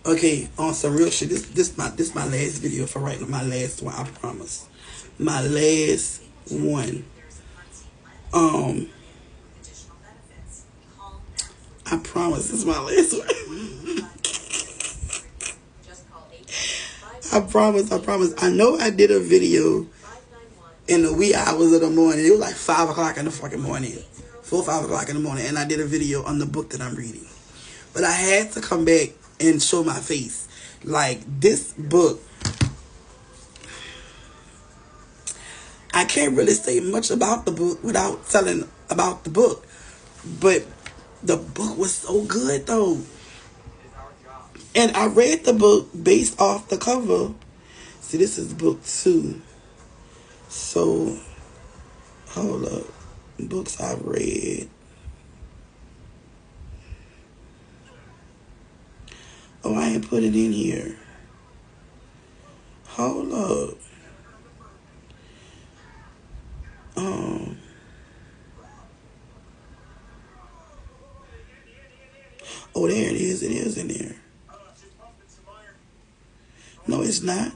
Okay, on some real shit. This my last video for right now. My last one, I promise. My last one. Um, I promise this is my last one. I promise, I promise. I know I did a video in the wee hours of the morning. It was like 5 o'clock in the fucking morning. 4 or 5 o'clock in the morning. And I did a video on the book that I'm reading. But I had to come back and show my face. Like, this book, I can't really say much about the book without telling about the book. But the book was so good, though. And I read the book based off the cover. See, this is book 2. So, hold up. Books I've read. Oh, I ain't put it in here. Hold up. Oh, there it is. It is in there. No, it's not.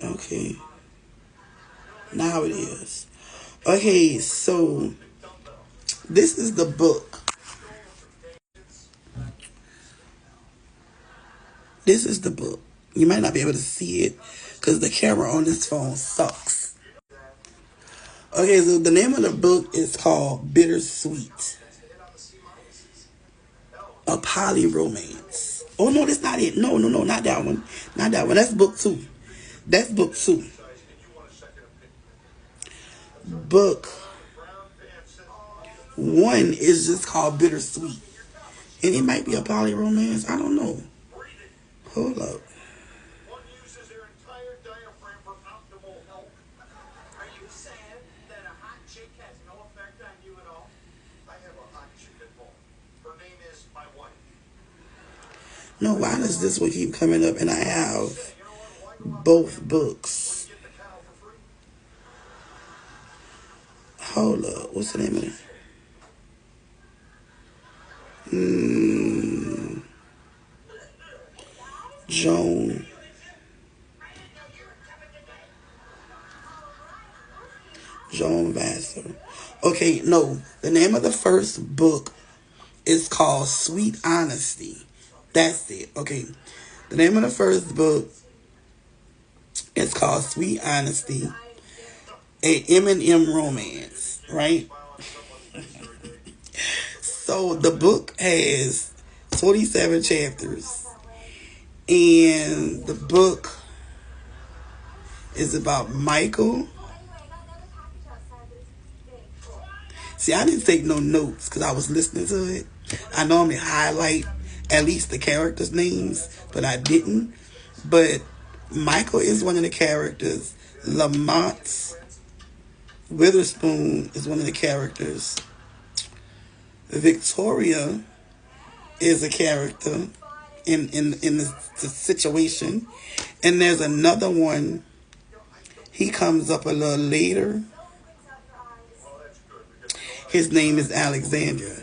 Okay. Now it is. Okay, so this is the book. This is the book. You might not be able to see it because the camera on this phone sucks. Okay, so the name of the book is called Bittersweet. A poly romance. Oh, no, that's not it. No, not that one. Not that one. That's book 2. That's book 2. Book 1 is just called Bittersweet. And it might be a poly romance. I don't know. Hold up. No, why does this one keep coming up and I have both books? Hold up. What's the name of it? Joan Vassar. Okay, no. The name of the first book is called Sweet Honesty. That's it. Okay. The name of the first book is called Sweet Honesty, a M&M romance, right? So the book has 27 chapters, and the book is about Michael. See, I didn't take no notes because I was listening to it. I normally highlight at least the characters' names, but I didn't. But Michael is one of the characters. Lamont Witherspoon is one of the characters. Victoria is a character in the situation. And there's another one. He comes up a little later. His name is Alexandra.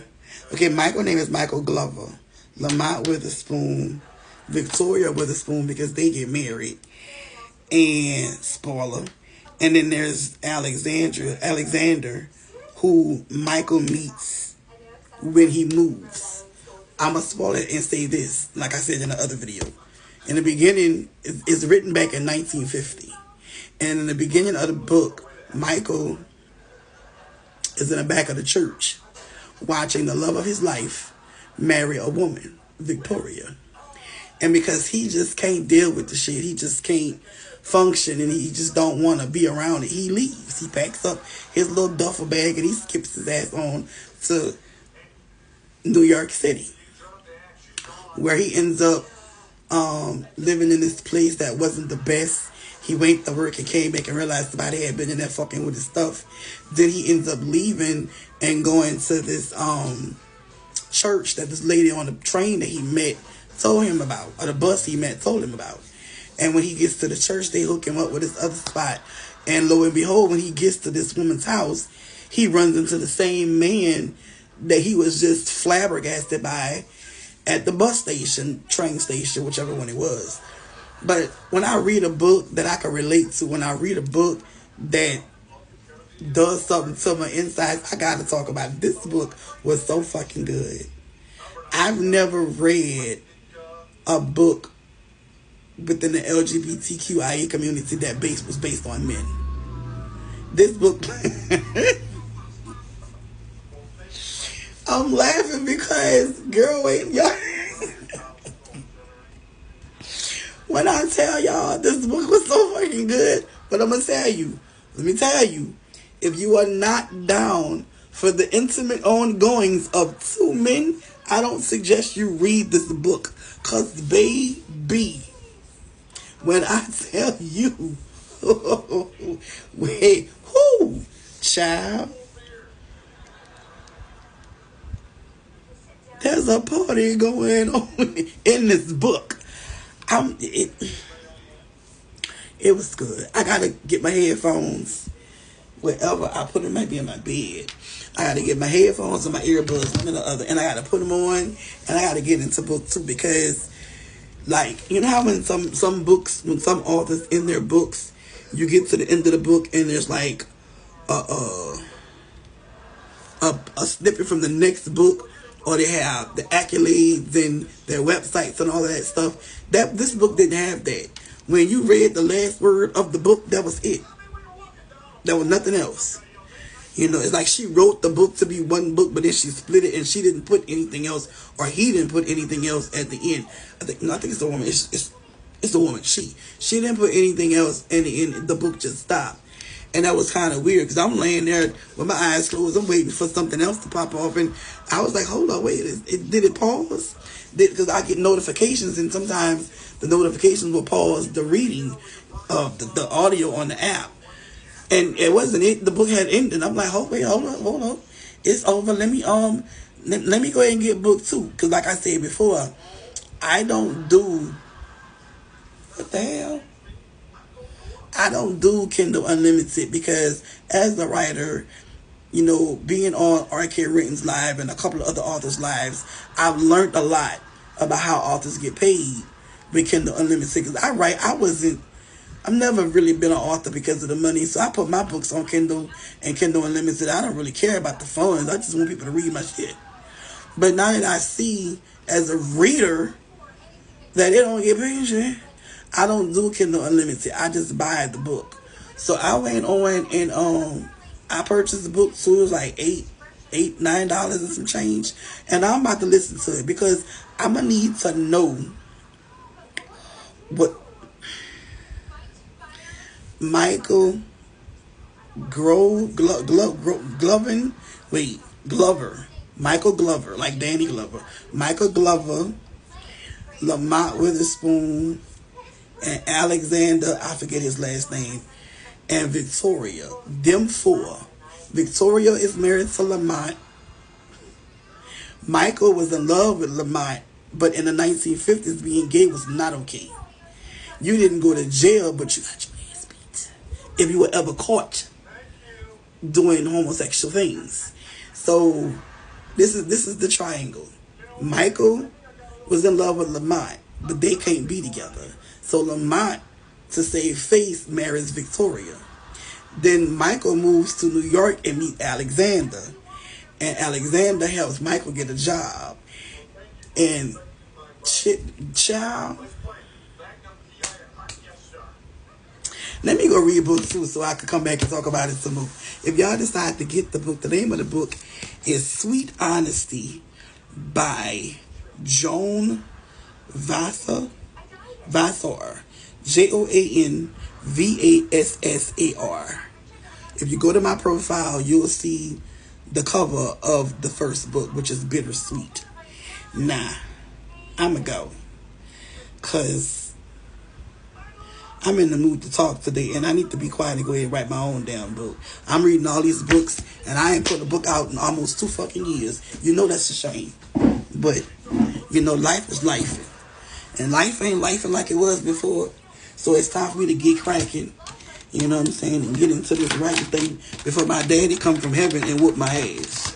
Okay, Michael's name is Michael Glover. Lamont Witherspoon. Victoria Witherspoon, because they get married. And spoiler. And then there's Alexander, who Michael meets when he moves. I'm going to spoil it and say this, like I said in the other video. In the beginning, it's written back in 1950. And in the beginning of the book, Michael is in the back of the church watching the love of his life marry a woman, Victoria. And because he just can't deal with the shit, he just can't function, and he just don't want to be around it, he leaves. He packs up his little duffel bag and he skips his ass on to New York City, where he ends up living in this place that wasn't the best. He went to work and came back and realized somebody had been in there fucking with his stuff. Then he ends up leaving and going to this church that this lady on the train that he met told him about, or the bus he met told him about. And when he gets to the church, they hook him up with this other spot. And lo and behold, when he gets to this woman's house, he runs into the same man that he was just flabbergasted by. at the bus station, train station, whichever one it was. But when I read a book that I can relate to, when I read a book that does something to my insides, I gotta talk about it. This book was so fucking good. I've never read a book within the LGBTQIA community that was based on men. This book, I'm laughing because, girl, wait, y'all. When I tell y'all this book was so fucking good, but I'm gonna tell you, let me tell you, if you are not down for the intimate ongoings of two men, I don't suggest you read this book. Cause baby, when I tell you, wait, whoo, child, there's a party going on in this book. It was good. I gotta get my headphones wherever I put them. Might be in my bed. I gotta get my headphones and my earbuds, one or the other, and I gotta put them on, and I gotta get into book two because, like, you know how when some books, when some authors in their books, you get to the end of the book and there's like a snippet from the next book, or they have the accolades and their websites and all of that stuff. That this book didn't have that. When you read the last word of the book, that was it. There was nothing else. You know, it's like she wrote the book to be one book, but then she split it and she didn't put anything else, or he didn't put anything else at the end. I think it's the woman. It's the woman. She didn't put anything else in the end. The book just stopped. And that was kind of weird because I'm laying there with my eyes closed. I'm waiting for something else to pop off. And I was like, hold on, wait. Did it pause? Because I get notifications, and sometimes the notifications will pause the reading of the audio on the app. And it wasn't it. The book had ended. I'm like, hold on. It's over. Let me go ahead and get book two. Because like I said before, I don't do, what the hell? I don't do Kindle Unlimited because as a writer, you know, being on R.K. Renton's live and a couple of other authors' lives, I've learned a lot about how authors get paid with Kindle Unlimited. Because I've never really been an author because of the money. So I put my books on Kindle and Kindle Unlimited. I don't really care about the funds. I just want people to read my shit. But now that I see as a reader that it don't get paid shit, I don't do Kindle Unlimited. I just buy the book. So I went on and I purchased the book too. It was like $9 and some change. And I'm about to listen to it because I'm gonna need to know what Michael Glover. Michael Glover, like Danny Glover. Michael Glover, Lamont Witherspoon, and Alexander, I forget his last name, and Victoria. Them four. Victoria is married to Lamont. Michael was in love with Lamont, but in the 1950s, being gay was not okay. You didn't go to jail, but you got your ass beat if you were ever caught doing homosexual things. So this is the triangle. Michael was in love with Lamont, but they can't be together. So Lamont, to save face, marries Victoria. Then Michael moves to New York and meets Alexander. And Alexander helps Michael get a job. And child. Let me go read book two so I can come back and talk about it some more. If y'all decide to get the book, the name of the book is Sweet Honesty by Joan Vassar. JOANVASSAR. If you go to my profile, you'll see the cover of the first book, which is Bittersweet. Nah, I'ma go. Cause I'm in the mood to talk today, and I need to be quiet and go ahead and write my own damn book. I'm reading all these books, and I ain't put a book out in almost 2 fucking years. You know that's a shame. But, you know, life is life. And life ain't lifing like it was before. So it's time for me to get cracking. You know what I'm saying? And get into this writing thing before my daddy come from heaven and whoop my ass.